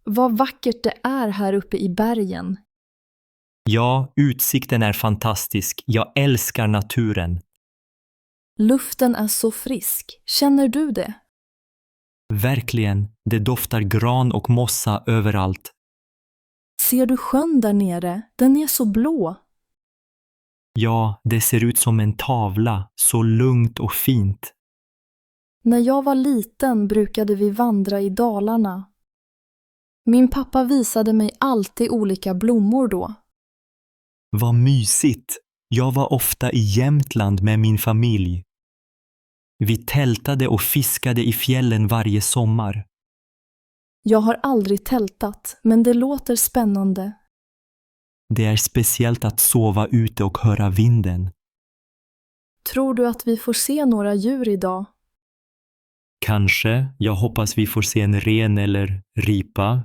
vad vackert det är här uppe i bergen. Ja, utsikten är fantastisk. Jag älskar naturen. Luften är så frisk. Känner du det? Verkligen, det doftar gran och mossa överallt. Ser du sjön där nere? Den är så blå. Ja, det ser ut som en tavla, så lugnt och fint. När jag var liten brukade vi vandra i dalarna. Min pappa visade mig alltid olika blommor då. Vad mysigt! Jag var ofta i Jämtland med min familj. Vi tältade och fiskade i fjällen varje sommar. Jag har aldrig tältat, men det låter spännande. Det är speciellt att sova ute och höra vinden. Tror du att vi får se några djur idag? Kanske, jag hoppas vi får se en ren eller ripa.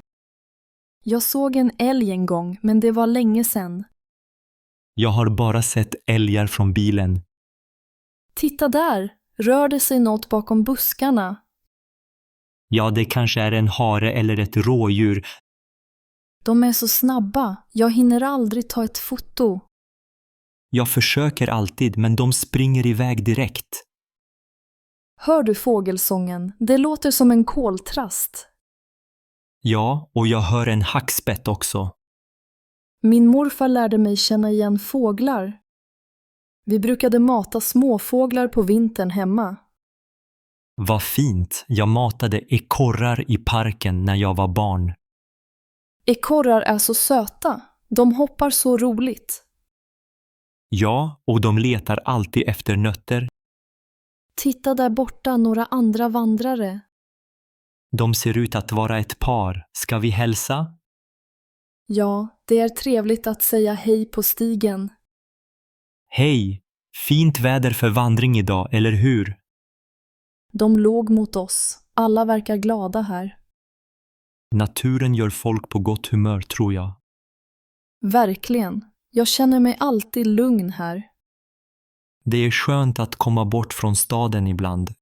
Jag såg en älg en gång, men det var länge sedan. Jag har bara sett älgar från bilen. Titta där! Rör det sig något bakom buskarna? Ja, det kanske är en hare eller ett rådjur. De är så snabba. Jag hinner aldrig ta ett foto. Jag försöker alltid, men de springer iväg direkt. Hör du fågelsången? Det låter som en koltrast. Ja, och jag hör en hackspett också. Min morfar lärde mig känna igen fåglar. Vi brukade mata småfåglar på vintern hemma. Vad fint, jag matade ekorrar i parken när jag var barn. Ekorrar är så söta. De hoppar så roligt. Ja, och de letar alltid efter nötter. Titta där borta, några andra vandrare. De ser ut att vara ett par. Ska vi hälsa? Ja, det är trevligt att säga hej på stigen. Hej! Fint väder för vandring idag, eller hur? De låg mot oss. Alla verkar glada här. Naturen gör folk på gott humör, tror jag. Verkligen. Jag känner mig alltid lugn här. Det är skönt att komma bort från staden ibland.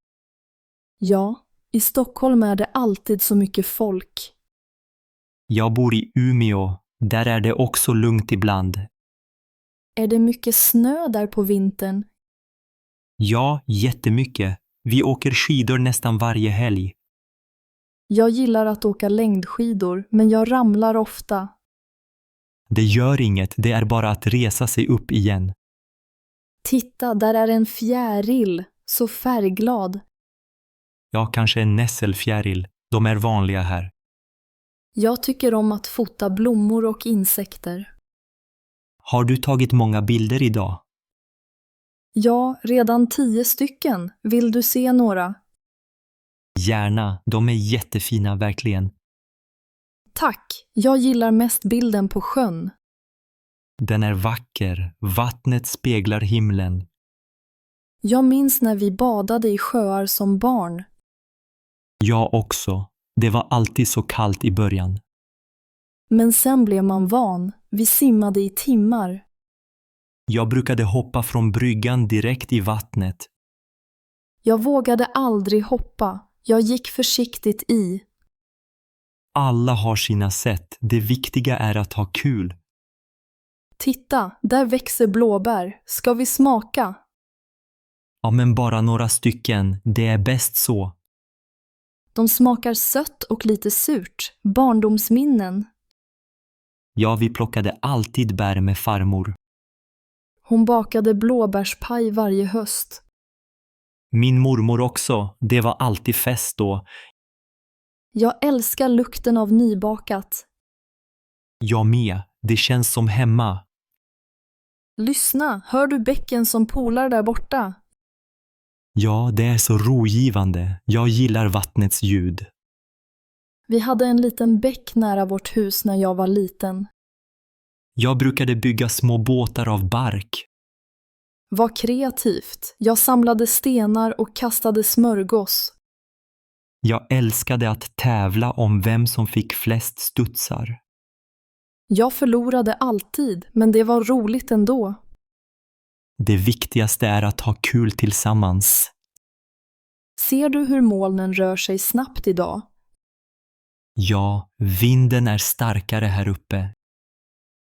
Ja, i Stockholm är det alltid så mycket folk. Jag bor i Umeå. Där är det också lugnt ibland. Är det mycket snö där på vintern? Ja, jättemycket. Vi åker skidor nästan varje helg. Jag gillar att åka längdskidor, men jag ramlar ofta. Det gör inget, det är bara att resa sig upp igen. Titta, där är en fjäril, så färgglad. Ja, kanske en nässelfjäril. De är vanliga här. Jag tycker om att fota blommor och insekter. Har du tagit många bilder idag? Ja, redan 10 stycken. Vill du se några? Gärna, de är jättefina verkligen. Tack, jag gillar mest bilden på sjön. Den är vacker, vattnet speglar himlen. Jag minns när vi badade i sjöar som barn. Jag också. Det var alltid så kallt i början. Men sen blev man van. Vi simmade i timmar. Jag brukade hoppa från bryggan direkt i vattnet. Jag vågade aldrig hoppa. Jag gick försiktigt i. Alla har sina sätt. Det viktiga är att ha kul. Titta, där växer blåbär. Ska vi smaka? Ja, men bara några stycken. Det är bäst så. De smakar sött och lite surt. Barndomsminnen. Ja, vi plockade alltid bär med farmor. Hon bakade blåbärspaj varje höst. Min mormor också. Det var alltid fest då. Jag älskar lukten av nybakat. Jag med. Det känns som hemma. Lyssna, hör du bäcken som polar där borta? Ja, det är så rogivande. Jag gillar vattnets ljud. Vi hade en liten bäck nära vårt hus när jag var liten. Jag brukade bygga små båtar av bark. Vad kreativt. Jag samlade stenar och kastade smörgås. Jag älskade att tävla om vem som fick flest studsar. Jag förlorade alltid, men det var roligt ändå. Det viktigaste är att ha kul tillsammans. Ser du hur molnen rör sig snabbt idag? Ja, vinden är starkare här uppe.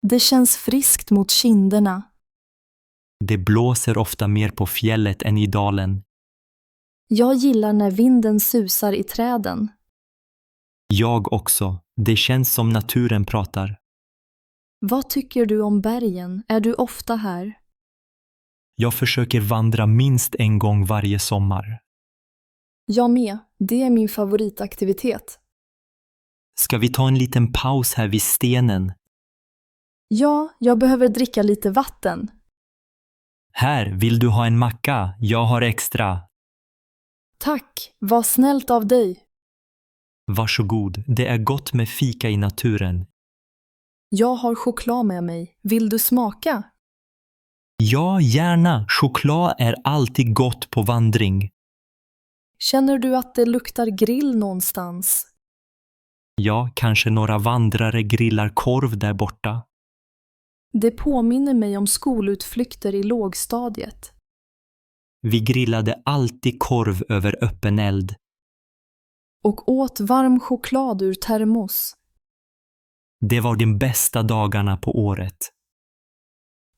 Det känns friskt mot kinderna. Det blåser ofta mer på fjället än i dalen. Jag gillar när vinden susar i träden. Jag också. Det känns som naturen pratar. Vad tycker du om bergen? Är du ofta här? Jag försöker vandra minst en gång varje sommar. Jag med. Det är min favoritaktivitet. Ska vi ta en liten paus här vid stenen? Ja, jag behöver dricka lite vatten. Här, vill du ha en macka? Jag har extra. Tack, vad snällt av dig. Varsågod, det är gott med fika i naturen. Jag har choklad med mig. Vill du smaka? Ja, gärna. Choklad är alltid gott på vandring. Känner du att det luktar grill någonstans? Ja, kanske några vandrare grillar korv där borta. Det påminner mig om skolutflykter i lågstadiet. Vi grillade alltid korv över öppen eld. Och åt varm choklad ur termos. Det var de bästa dagarna på året.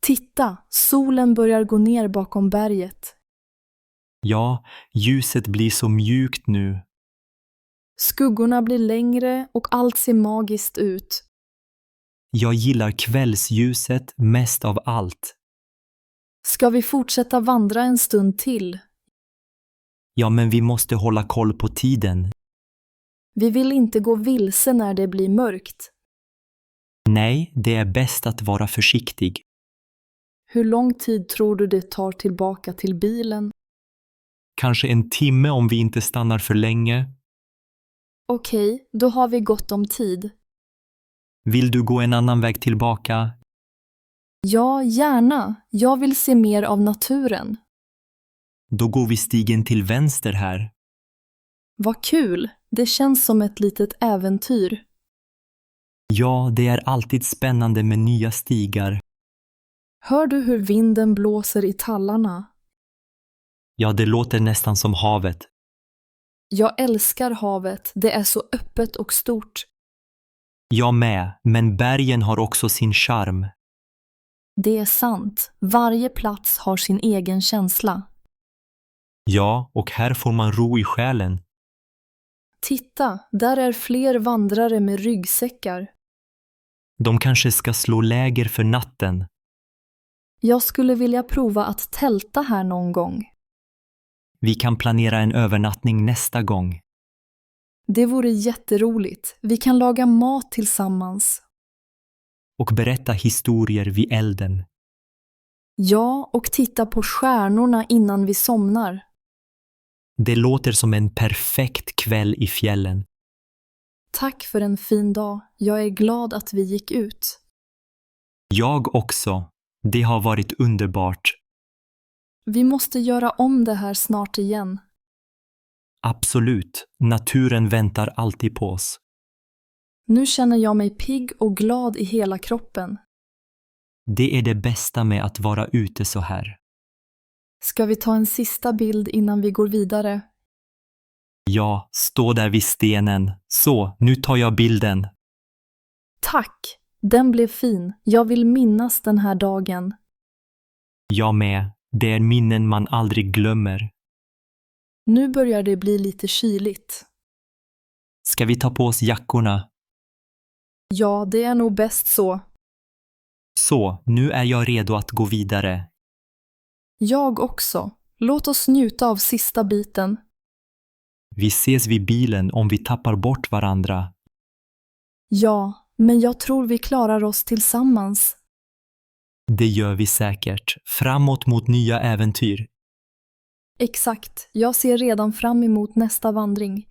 Titta, solen börjar gå ner bakom berget. Ja, ljuset blir så mjukt nu. Skuggorna blir längre och allt ser magiskt ut. Jag gillar kvällsljuset mest av allt. Ska vi fortsätta vandra en stund till? Ja, men vi måste hålla koll på tiden. Vi vill inte gå vilse när det blir mörkt. Nej, det är bäst att vara försiktig. Hur lång tid tror du det tar tillbaka till bilen? Kanske en timme om vi inte stannar för länge. Okej, då har vi gott om tid. Vill du gå en annan väg tillbaka? Ja, gärna. Jag vill se mer av naturen. Då går vi stigen till vänster här. Vad kul! Det känns som ett litet äventyr. Ja, det är alltid spännande med nya stigar. Hör du hur vinden blåser i tallarna? Ja, det låter nästan som havet. Jag älskar havet. Det är så öppet och stort. Jag med, men bergen har också sin charm. Det är sant. Varje plats har sin egen känsla. Ja, och här får man ro i själen. Titta, där är fler vandrare med ryggsäckar. De kanske ska slå läger för natten. Jag skulle vilja prova att tälta här någon gång. Vi kan planera en övernattning nästa gång. Det vore jätteroligt. Vi kan laga mat tillsammans. Och berätta historier vid elden. Ja, och titta på stjärnorna innan vi somnar. Det låter som en perfekt kväll i fjällen. Tack för en fin dag. Jag är glad att vi gick ut. Jag också. Det har varit underbart. Vi måste göra om det här snart igen. Absolut. Naturen väntar alltid på oss. Nu känner jag mig pigg och glad i hela kroppen. Det är det bästa med att vara ute så här. Ska vi ta en sista bild innan vi går vidare? Ja, stå där vid stenen. Så, nu tar jag bilden. Tack! Den blev fin. Jag vill minnas den här dagen. Jag med. Det är minnen man aldrig glömmer. Nu börjar det bli lite kyligt. Ska vi ta på oss jackorna? Ja, det är nog bäst så. Så, nu är jag redo att gå vidare. Jag också. Låt oss njuta av sista biten. Vi ses vid bilen om vi tappar bort varandra. Ja, men jag tror vi klarar oss tillsammans. Det gör vi säkert. Framåt mot nya äventyr. Exakt. Jag ser redan fram emot nästa vandring.